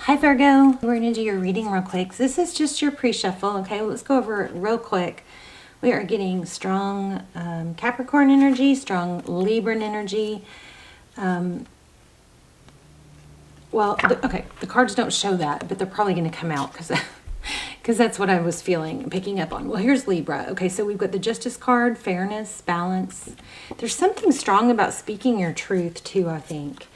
Hi Virgo, we're going to do your reading real quick. This is just your pre-shuffle, okay? Let's go over it real quick. We are getting strong Capricorn energy, strong Libran energy. The cards don't show that, but they're probably going to come out because that's what I was feeling, picking up on. Well, here's Libra. Okay, so we've got the Justice card, fairness, balance. There's something strong about speaking your truth too, I think.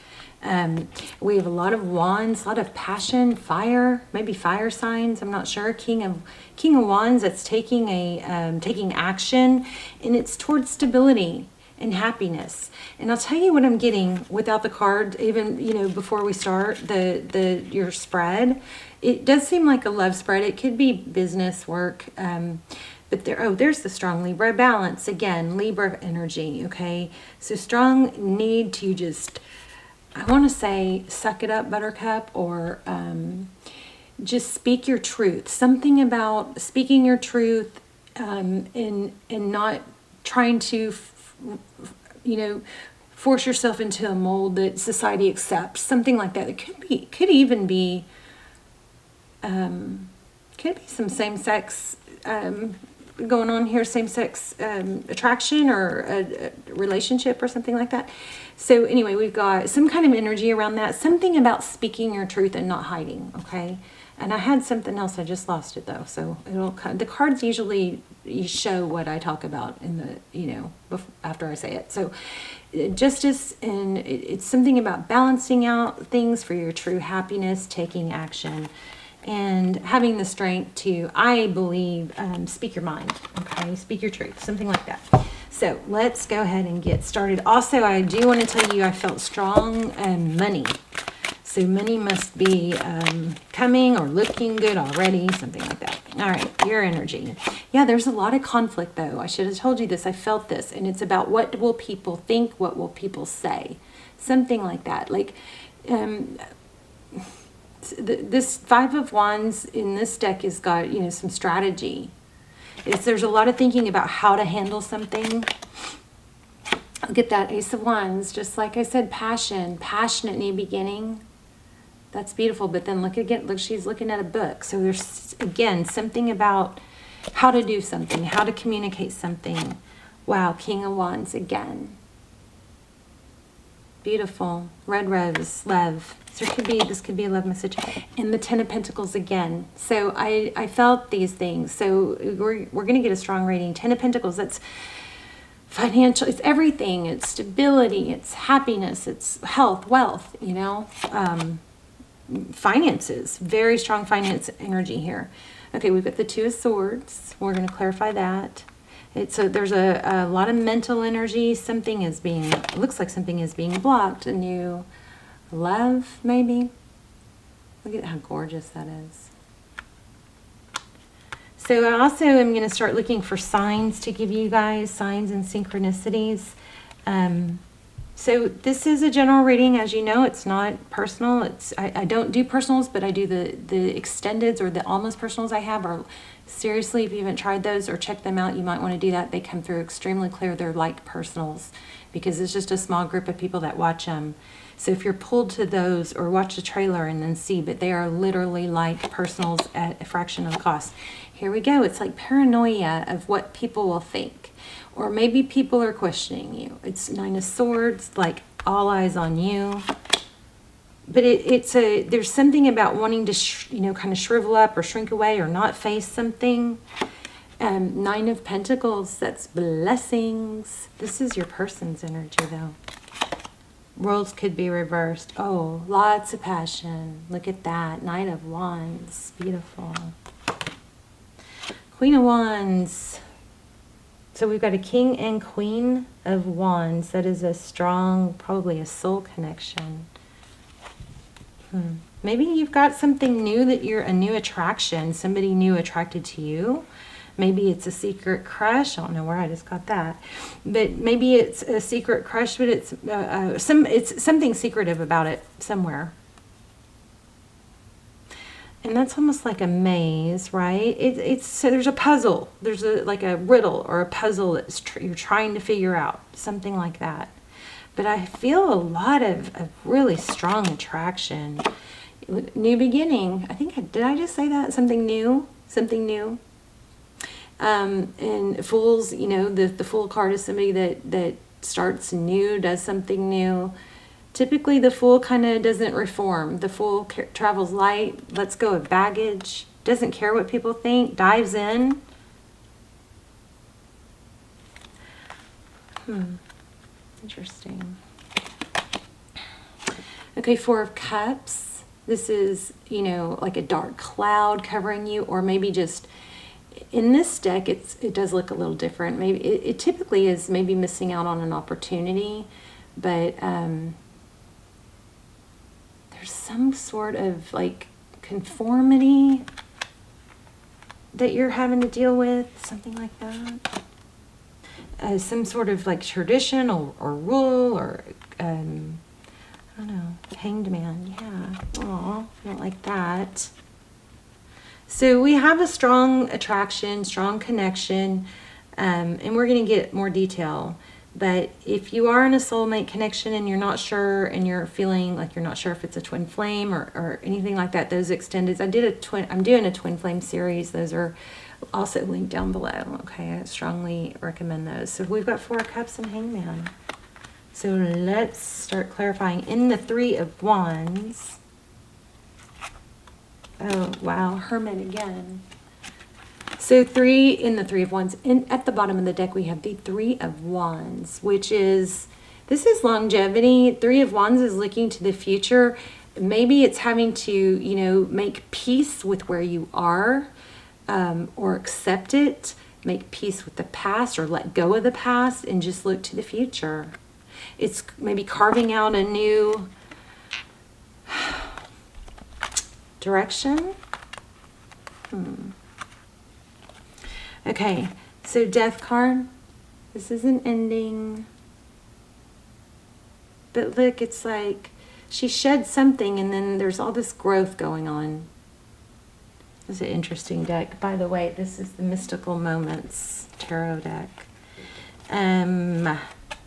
We have a lot of wands, a lot of passion, fire, maybe fire signs. I'm not sure. King of Wands. That's taking action, and it's towards stability and happiness. And I'll tell you what I'm getting without the card. Even before we start your spread, it does seem like a love spread. It could be business work. But there's the strong Libra balance again. Libra energy. Okay, so strong need to just, I want to say, suck it up, buttercup, or just speak your truth. Something about speaking your truth and not trying to, force yourself into a mold that society accepts. Something like that. It could even be, some same-sex going on here, same-sex attraction or a relationship or something like that. So anyway, we've got some kind of energy around that, something about speaking your truth and not hiding, okay? And I had something else, I just lost it though. So the cards usually show what I talk about in the, after I say it. So justice, and it's something about balancing out things for your true happiness, taking action, and having the strength to, I believe, speak your mind, okay? Speak your truth, something like that. So let's go ahead and get started. Also, I do want to tell you I felt strong money. So money must be coming or looking good already, something like that. All right, your energy. Yeah, there's a lot of conflict though. I should have told you this. I felt this. And it's about what will people think? What will people say? Something like that. Like, this Five of Wands in this deck has got, some strategy. There's a lot of thinking about how to handle something. I'll get that Ace of Wands, just like I said, passionate new beginning. That's beautiful. But then look, she's looking at a book. So there's, again, something about how to do something, how to communicate something. Wow, King of Wands again. Beautiful. Red rose, love. So this could be a love message. And the Ten of Pentacles again. So I felt these things. So we're going to get a strong rating. Ten of Pentacles, that's financial. It's everything. It's stability. It's happiness. It's health, wealth, finances. Very strong finance energy here. Okay, we've got the Two of Swords. We're going to clarify that. There's a lot of mental energy. It looks like something is being blocked. A new love, maybe. Look at how gorgeous that is. So I also am going to start looking for signs to give you guys, signs and synchronicities. So this is a general reading. As you know, it's not personal. I don't do personals, but I do the extendeds or the almost personals I have are, seriously, if you haven't tried those or checked them out, you might want to do that. They come through extremely clear. They're like personals because it's just a small group of people that watch them. So if you're pulled to those, or watch the trailer and then see, but they are literally like personals at a fraction of the cost. Here we go. It's like paranoia of what people will think. Or maybe people are questioning you. It's Nine of Swords, like all eyes on you. But there's something about wanting to, kind of shrivel up or shrink away or not face something. Nine of Pentacles, that's blessings. This is your person's energy though. Roles could be reversed. Oh, lots of passion. Look at that. Knight of Wands. Beautiful. Queen of Wands. So we've got a King and Queen of Wands. That is a strong, probably a soul connection. Maybe you've got something new that you're a new attraction. Somebody new attracted to you. Maybe it's a secret crush. I don't know where I just got that. But maybe it's a secret crush, but it's something secretive about it somewhere. And that's almost like a maze, right? So there's a puzzle. There's like a riddle or a puzzle that you're trying to figure out. Something like that. But I feel a lot of really strong attraction. New beginning. I think, did I just say that? Something new? Something new. And Fools, you know, the Fool card is somebody that starts new, does something new. Typically, the Fool kind of doesn't reform. The Fool travels light, lets go of baggage, doesn't care what people think, dives in. Interesting. Okay, Four of Cups. This is, you know, like a dark cloud covering you, or maybe just in this deck, it does look a little different. Maybe it typically is maybe missing out on an opportunity, but there's some sort of like conformity that you're having to deal with, something like that. Some sort of like tradition or rule or I don't know, Hanged Man. Yeah. Aw, I don't like that. So we have a strong attraction, strong connection, and we're going to get more detail. But if you are in a soulmate connection and you're not sure, and you're feeling like you're not sure if it's a twin flame or anything like that, those extended, I'm doing a twin flame series. Those are also linked down below. Okay, I strongly recommend those. So we've got Four of Cups and Hangman. So let's start clarifying. In the Three of Wands. Oh, wow, Hermit again. So in the Three of Wands. At the bottom of the deck, we have the Three of Wands, which is, this is longevity. Three of Wands is looking to the future. Maybe it's having to, you know, make peace with where you are, or accept it, make peace with the past, or let go of the past and just look to the future. It's maybe carving out a new direction. Okay, so Death card. This is an ending. But look, it's like she shed something and then there's all this growth going on. This is an interesting deck. By the way, this is the Mystical Moments Tarot deck.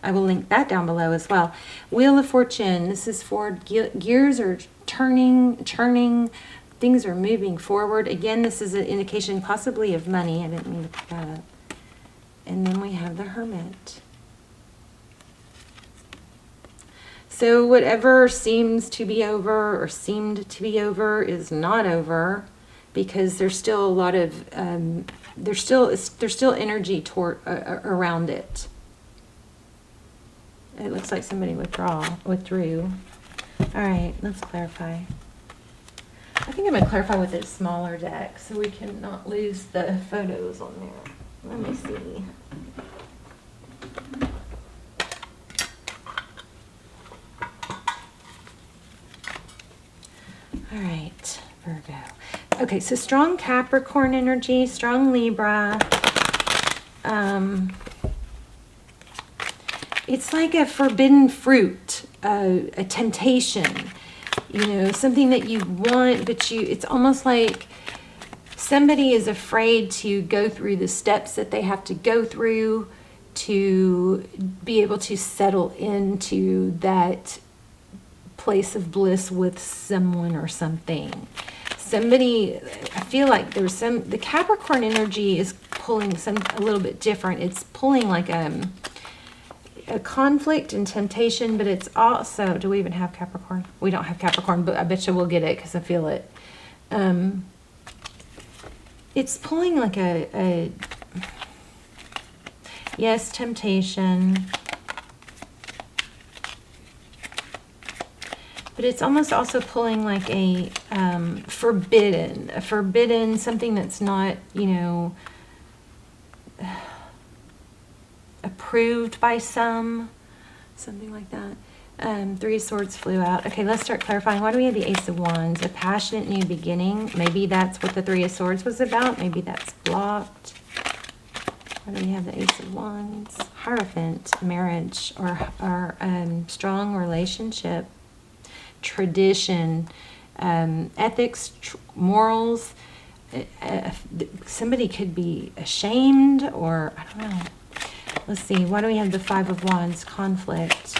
I will link that down below as well. Wheel of Fortune. This is for gears are turning, churning. Things are moving forward. Again, this is an indication possibly of money. I didn't mean to put that up. And then we have the Hermit. So whatever seems to be over or seemed to be over is not over, because there's still a lot of there's still energy around it. It looks like somebody withdrew. All right, let's clarify. I think I'm going to clarify with a smaller deck so we can not lose the photos on there. Let me see. All right, Virgo. Okay, so strong Capricorn energy, strong Libra. It's like a forbidden fruit, a temptation. You know, something that you want, but it's almost like somebody is afraid to go through the steps that they have to go through to be able to settle into that place of bliss with someone or something. Somebody, I feel like the Capricorn energy is pulling a little bit different. It's pulling like a conflict and temptation, but it's also, do we even have Capricorn? We don't have Capricorn, but I bet you we'll get it because I feel it. It's pulling like yes, temptation, but it's almost also pulling like a forbidden, something that's not, you know, approved by something like that. Three of Swords flew out. Okay, let's start clarifying. Why do we have the Ace of Wands? A passionate new beginning. Maybe that's what the Three of Swords was about. Maybe that's blocked. Why do we have the Ace of Wands? Hierophant, marriage, or strong relationship, tradition, ethics, morals. Somebody could be ashamed, or I don't know. Let's see. Why do we have the Five of Wands? Conflict.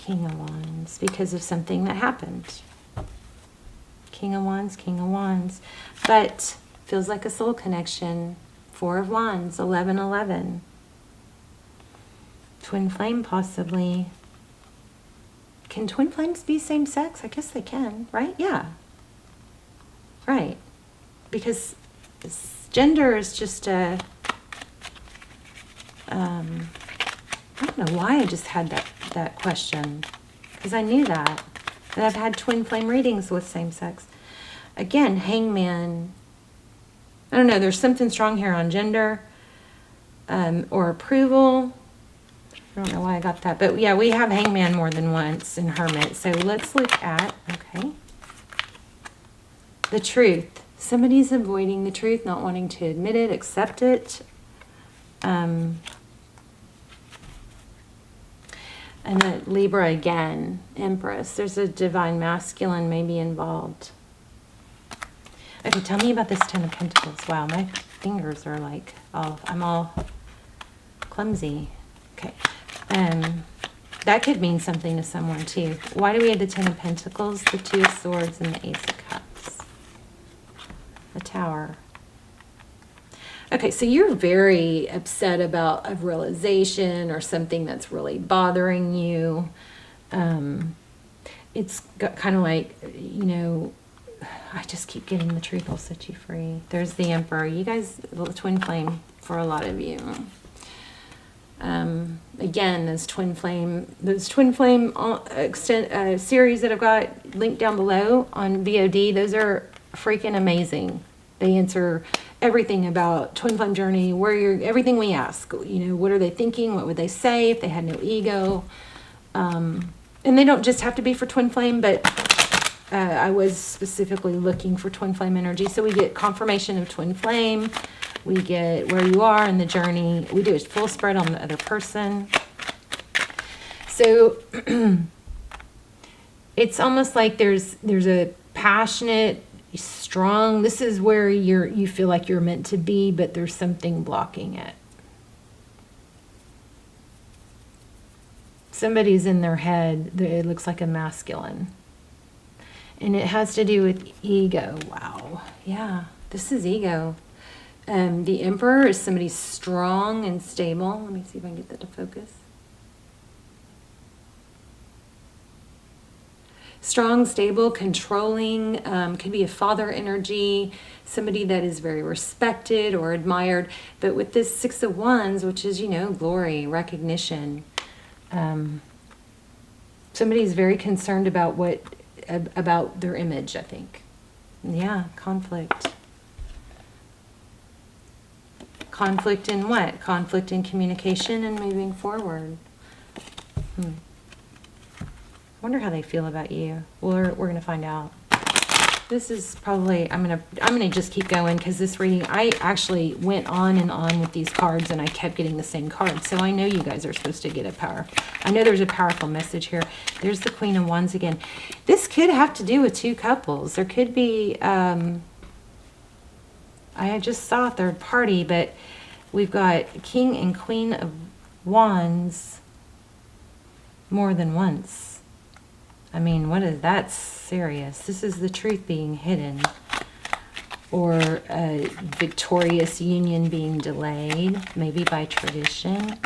King of Wands, because of something that happened. King of Wands, King of Wands. But feels like a soul connection. Four of Wands, 11-11. Twin flame, possibly. Can twin flames be same sex? I guess they can, right? Yeah. Right. Because gender is just a... I don't know why I just had that question. Because I knew that. And I've had twin flame readings with same sex. Again, hangman. I don't know, there's something strong here on gender. Or approval. I don't know why I got that. But yeah, we have hangman more than once in hermit. So let's look at, okay. The truth. Somebody's avoiding the truth, not wanting to admit it, accept it. And the Libra again, Empress. There's a divine masculine maybe involved. Okay, tell me about this Ten of Pentacles. Wow, my fingers are like, I'm all clumsy. Okay. That could mean something to someone too. Why do we have the Ten of Pentacles, the Two of Swords, and the Ace of Cups? The Tower. Okay, so you're very upset about a realization or something that's really bothering you. It's kind of like, you know, I just keep getting the truth will set you free. There's the Emperor. You guys, twin flame for a lot of you. Again, those twin flame series that I've got linked down below on VOD, those are freaking amazing. They answer everything about twin flame journey, everything we ask. You know, what are they thinking? What would they say if they had no ego? And they don't just have to be for twin flame, but I was specifically looking for twin flame energy. So we get confirmation of twin flame. We get where you are in the journey. We do a full spread on the other person. So it's almost like there's a passionate, strong, this is where you feel like you're meant to be, but there's something blocking it. Somebody's in their head, it looks like a masculine. And it has to do with ego. Wow. Yeah, this is ego. The Emperor is somebody strong and stable. Let me see if I can get that to focus. Strong, stable, controlling, could be a father energy, somebody that is very respected or admired. But with this Six of Wands, which is, you know, glory, recognition, somebody's very concerned about about their image, I think. Yeah, conflict. Conflict in what? Conflict in communication and moving forward. I wonder how they feel about you. We're going to find out. This is probably, I'm gonna just keep going because this reading, I actually went on and on with these cards and I kept getting the same cards. So I know you guys are supposed to get I know there's a powerful message here. There's the Queen of Wands again. This could have to do with two couples. There could be, I just saw a third party, but we've got King and Queen of Wands more than once. I mean, what is that? Serious? This is the truth being hidden, or a victorious union being delayed, maybe by tradition.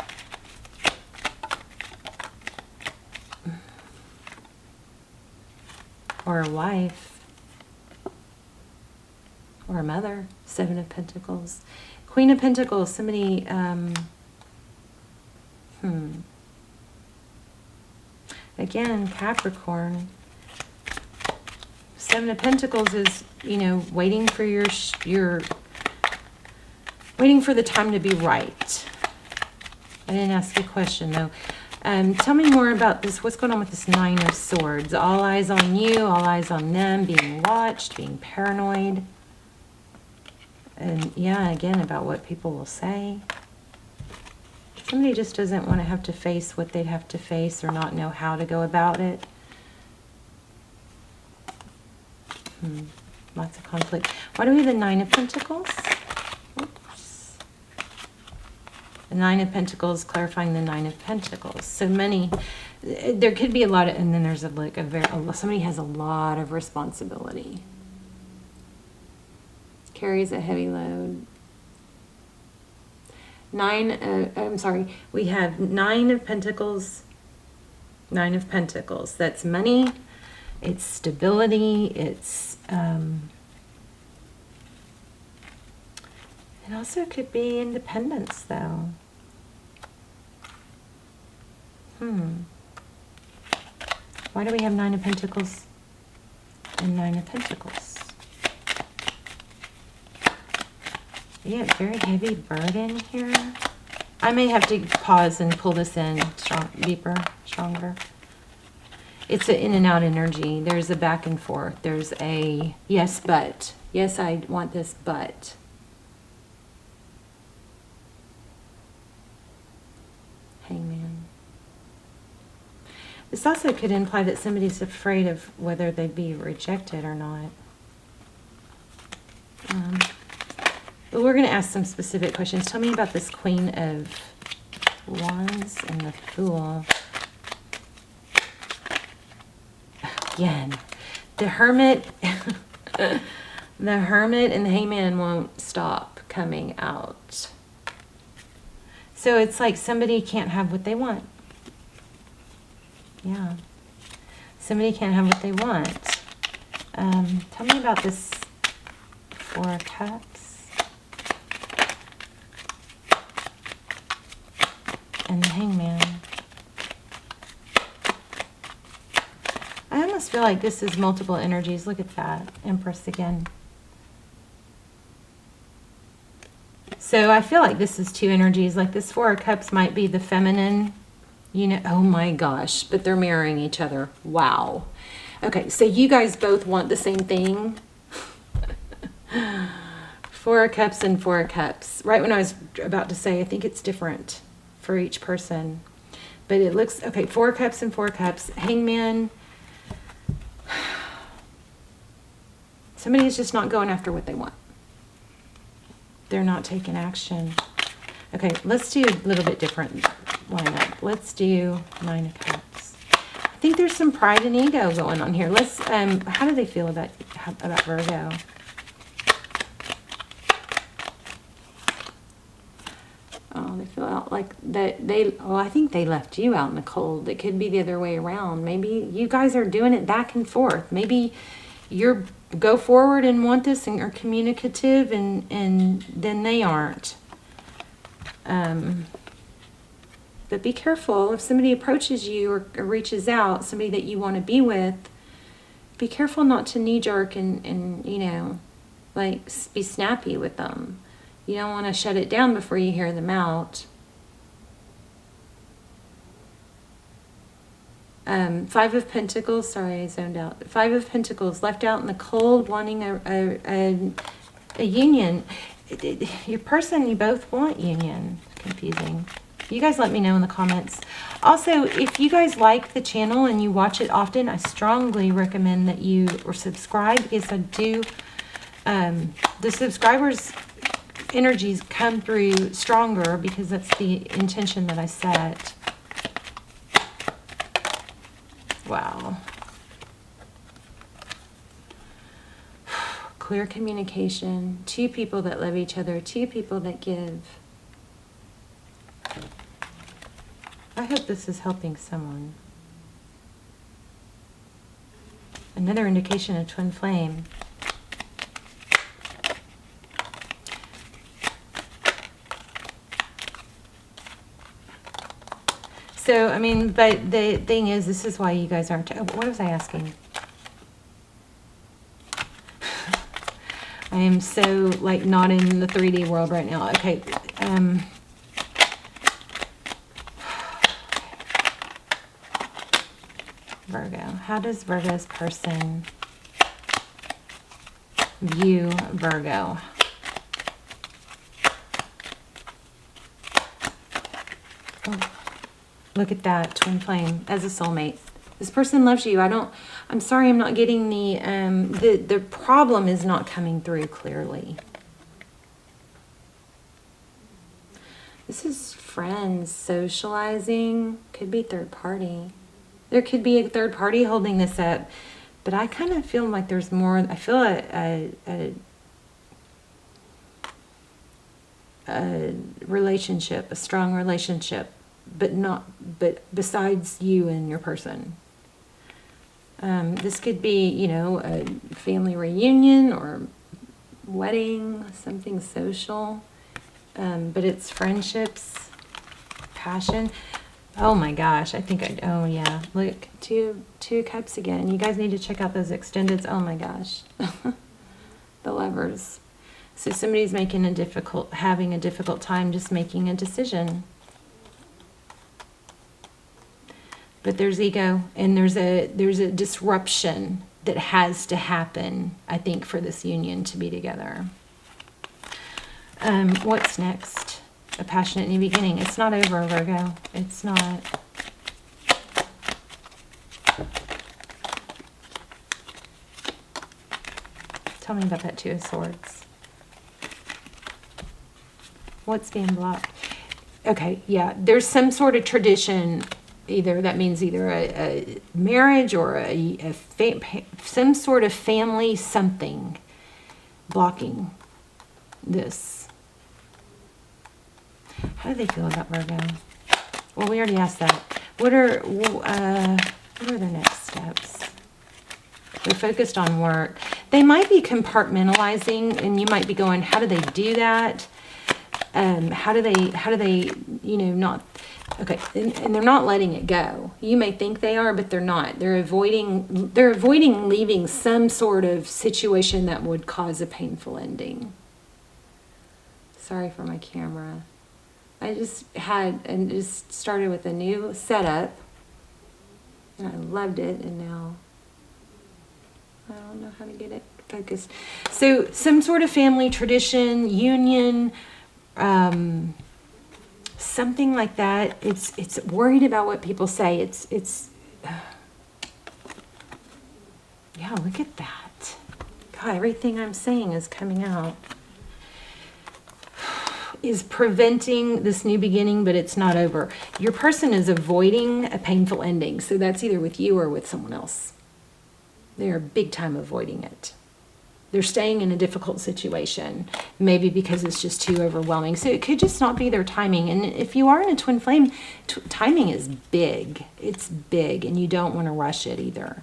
Or a wife, or a mother. Seven of Pentacles. Queen of Pentacles, somebody, again, Capricorn. Seven of Pentacles is, you know, waiting for waiting for the time to be right. I didn't ask a question though. Tell me more about this. What's going on with this Nine of Swords? All eyes on you, all eyes on them, being watched, being paranoid. And yeah, again, about what people will say. Somebody just doesn't want to have to face what they'd have to face or not know how to go about it. Lots of conflict. Why do we have the Nine of Pentacles? Oops. The Nine of Pentacles, clarifying the Nine of Pentacles. So money, there could be a lot of, and then there's somebody has a lot of responsibility. Carries a heavy load. We have Nine of Pentacles. Nine of Pentacles. That's money. It's stability. It's, it also could be independence, though. Why do we have Nine of Pentacles and Nine of Pentacles? Yeah, very heavy burden here. I may have to pause and pull this in stronger. It's an in and out energy. There's a back and forth. There's a yes, but. Yes, I want this, but. Hangman. This also could imply that somebody's afraid of whether they'd be rejected or not. But we're going to ask some specific questions. Tell me about this Queen of Wands and the Fool. Again, the Hermit, the Hermit and the Hangman won't stop coming out. So it's like somebody can't have what they want. Yeah. Somebody can't have what they want. Tell me about this Four of Cups. And the Hangman. I almost feel like this is multiple energies. Look at that. Empress again. So I feel like this is two energies. Like this Four of Cups might be the feminine. You know, oh my gosh, but they're marrying each other. Wow. Okay, so you guys both want the same thing. Four of Cups and Four of Cups. Right when I was about to say, I think it's different for each person. But it looks, okay, Four of Cups and Four of Cups. Hangman. Somebody is just not going after what they want. They're not taking action. Okay, let's do a little bit different lineup. Let's do Nine of Cups. I think there's some pride and ego going on here. Let's, how do they feel about Virgo? Oh, they feel like that I think they left you out in the cold. It could be the other way around. Maybe you guys are doing it back and forth. Maybe you're go forward and want this and are communicative and then they aren't. But be careful if somebody approaches you or reaches out, somebody that you want to be with, be careful not to knee jerk and you know, like be snappy with them. You don't want to shut it down before you hear them out. Five of Pentacles, sorry, I zoned out. Five of Pentacles, left out in the cold, wanting a union. Your person, you both want union. Confusing. You guys let me know in the comments. Also, if you guys like the channel and you watch it often, I strongly recommend that you subscribe, because I do, the subscribers' energies come through stronger because that's the intention that I set. Wow. Clear communication. Two people that love each other. Two people that give. I hope this is helping someone. Another indication of twin flame. So, I mean, but the thing is, this is why you guys aren't... Oh, what was I asking? I am so, like, not in the 3D world right now. Okay, Virgo. How does Virgo's person view Virgo? Oh. Look at that, twin flame as a soulmate. This person loves you. I'm sorry I'm not getting the problem is not coming through clearly. This is friends, socializing, could be third party. There could be a third party holding this up, but I kind of feel like there's more. I feel a relationship, a strong relationship, but besides you and your person. This could be, you know, a family reunion or wedding, something social, but it's friendships, passion. Oh my gosh, I think oh yeah, look, two cups again. You guys need to check out those extendeds. Oh my gosh, the Lovers. So somebody's having a difficult time just making a decision. But there's ego, and there's a disruption that has to happen, I think, for this union to be together. What's next? A passionate new beginning. It's not over, Virgo. It's not. Tell me about that Two of Swords. What's being blocked? Okay, yeah, there's some sort of tradition. That means either a marriage or some sort of family something blocking this. How do they feel about Virgo? Well, we already asked that. What are the next steps? They're focused on work. They might be compartmentalizing, and you might be going, how do they do that? How do they, you know, not, okay, and they're not letting it go. You may think they are, but they're not. They're avoiding leaving some sort of situation that would cause a painful ending. Sorry for my camera. I just started with a new setup, and I loved it, and now I don't know how to get it focused. So some sort of family tradition, union, something like that. It's worried about what people say. Yeah, look at that. God, everything I'm saying is coming out. Is preventing this new beginning, but it's not over. Your person is avoiding a painful ending. So that's either with you or with someone else. They are big time avoiding it. They're staying in a difficult situation, maybe because it's just too overwhelming. So it could just not be their timing. And if you are in a twin flame, timing is big. It's big, and you don't want to rush it either.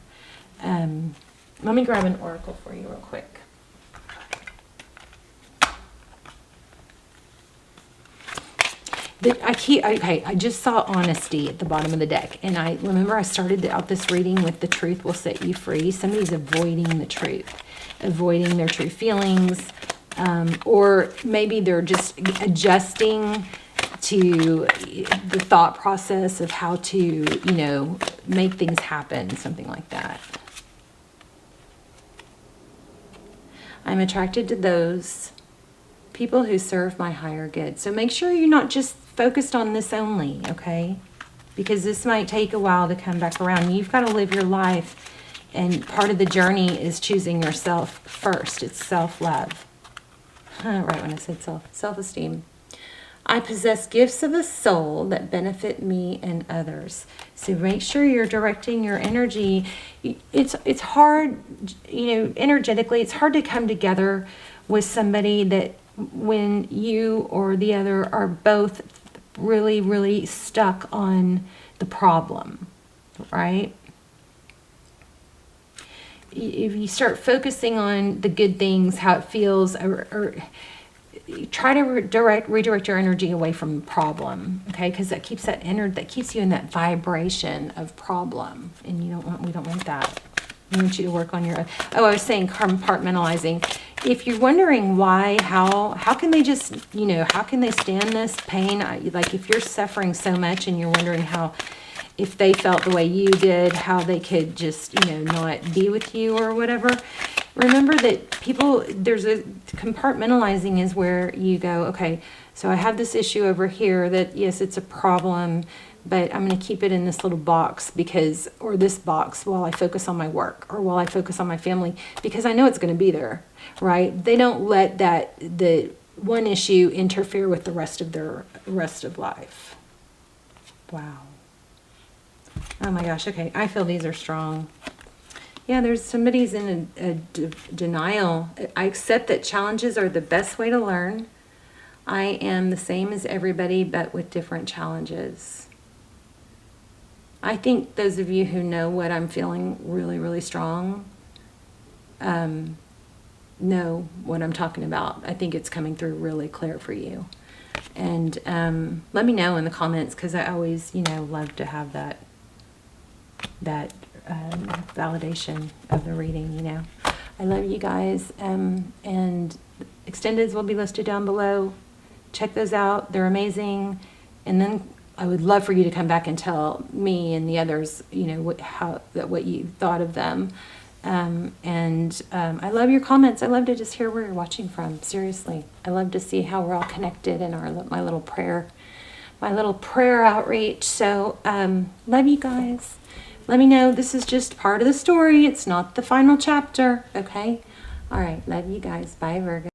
Let me grab an oracle for you real quick. I just saw honesty at the bottom of the deck. And I started out this reading with the truth will set you free. Somebody's avoiding the truth, avoiding their true feelings. Or maybe they're just adjusting to the thought process of how to, you know, make things happen, something like that. I'm attracted to those people who serve my higher good. So make sure you're not just focused on this only, okay? Because this might take a while to come back around. You've got to live your life, and part of the journey is choosing yourself first. It's self-love. Right when I said self-esteem. I possess gifts of the soul that benefit me and others. So make sure you're directing your energy. It's hard, you know, energetically, it's hard to come together with somebody that when you or the other are both really, really stuck on the problem, right? If you start focusing on the good things, how it feels, or try to redirect your energy away from the problem, okay? Because that keeps that keeps you in that vibration of problem, and we don't want that. We want you to work on your. Oh, I was saying compartmentalizing. If you're wondering why, how can they just, you know, how can they stand this pain? Like if you're suffering so much and you're wondering how, if they felt the way you did, how they could just, you know, not be with you or whatever. Remember that there's a compartmentalizing is where you go, okay, so I have this issue over here that, yes, it's a problem, but I'm going to keep it in this little box or this box while I focus on my work or while I focus on my family, because I know it's going to be there, right? They don't let the one issue interfere with the rest of life. Wow. Oh my gosh. Okay. I feel these are strong. Yeah, there's somebody's in a denial. I accept that challenges are the best way to learn. I am the same as everybody, but with different challenges. I think those of you who know what I'm feeling really, really strong, know what I'm talking about. I think it's coming through really clear for you. And let me know in the comments, because I always, love to have that validation of the reading, I love you guys. And extendeds will be listed down below. Check those out. They're amazing. And then I would love for you to come back and tell me and the others, what you thought of them. I love your comments. I love to just hear where you're watching from. Seriously, I love to see how we're all connected in my little prayer outreach. So, love you guys. Let me know. This is just part of the story. It's not the final chapter. Okay. All right. Love you guys. Bye, Virgo.